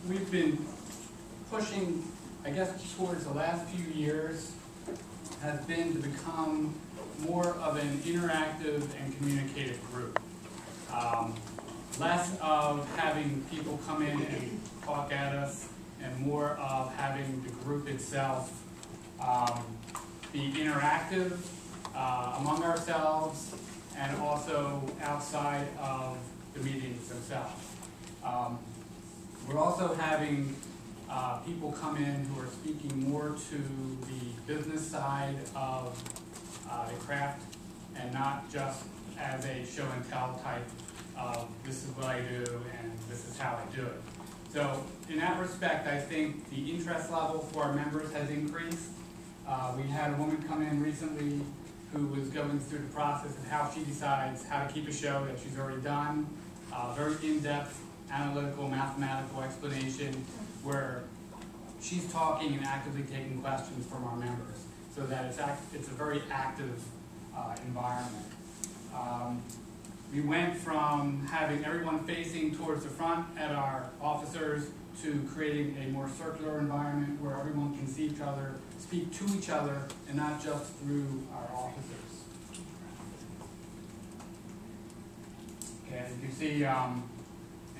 we've been pushing, I guess, towards the last few years has been to become more of an interactive and communicative group. Less of having people come in and talk at us, and more of having the group itself be interactive among ourselves and also outside of the meetings themselves. We're also having people come in who are speaking more to the business side of the craft and not just as a show and tell type of this is what I do and this is how I do it. So in that respect, I think the interest level for our members has increased. We had a woman come in recently who was going through the process of how she decides how to keep a show that she's already done. Very in-depth, analytical, mathematical explanation where she's talking and actively taking questions from our members so that it's a very active environment. We went from having everyone facing towards the front at our officers to creating a more circular environment where everyone can see each other, speak to each other, and not just through our officers. Okay, as you can see,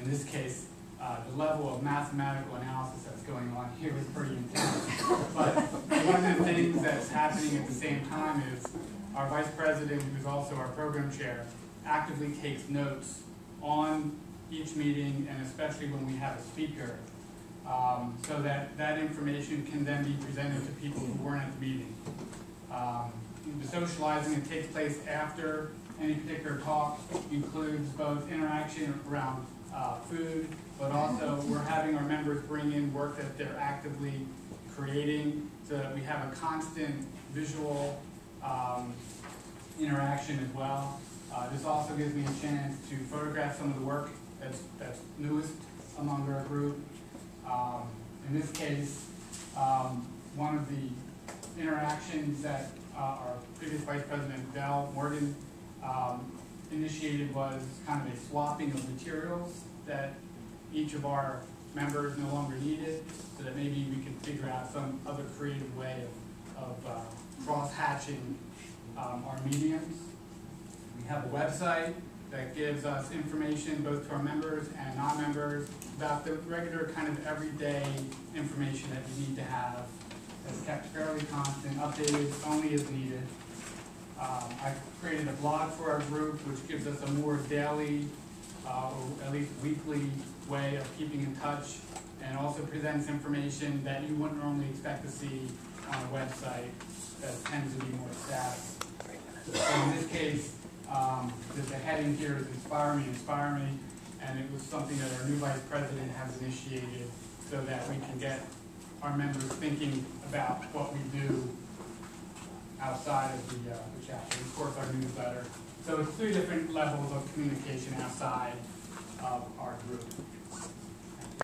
in this case, the level of mathematical analysis that's going on here is pretty intense. But one of the things that's happening at the same time is our vice president, who's also our program chair, actively takes notes on each meeting, and especially when we have a speaker, so that that information can then be presented to people who weren't at the meeting. The socializing that takes place after any particular talk includes both interaction around food, but also we're having our members bring in work that they're actively creating so that we have a constant visual interaction as well. This also gives me a chance to photograph some of the work that's newest among our group. In this case, one of the interactions that our previous Vice President Del Morgan initiated was kind of a swapping of materials that each of our members no longer needed, so that maybe we could figure out some other creative way of cross-hatching our mediums. We have a website that gives us information both to our members and non-members about the regular kind of everyday information that we need to have that's kept fairly constant, updated only as needed. I've created a blog for our group which gives us a more daily or at least weekly way of keeping in touch, and also presents information that you wouldn't normally expect to see on a website that tends to be more static. So in this case, the heading here is Inspire Me, and it was something that our new Vice President has initiated so that we can get our members thinking about what we do outside of the chapter. Of course, our newsletter. So it's 3 different levels of communication outside of our group.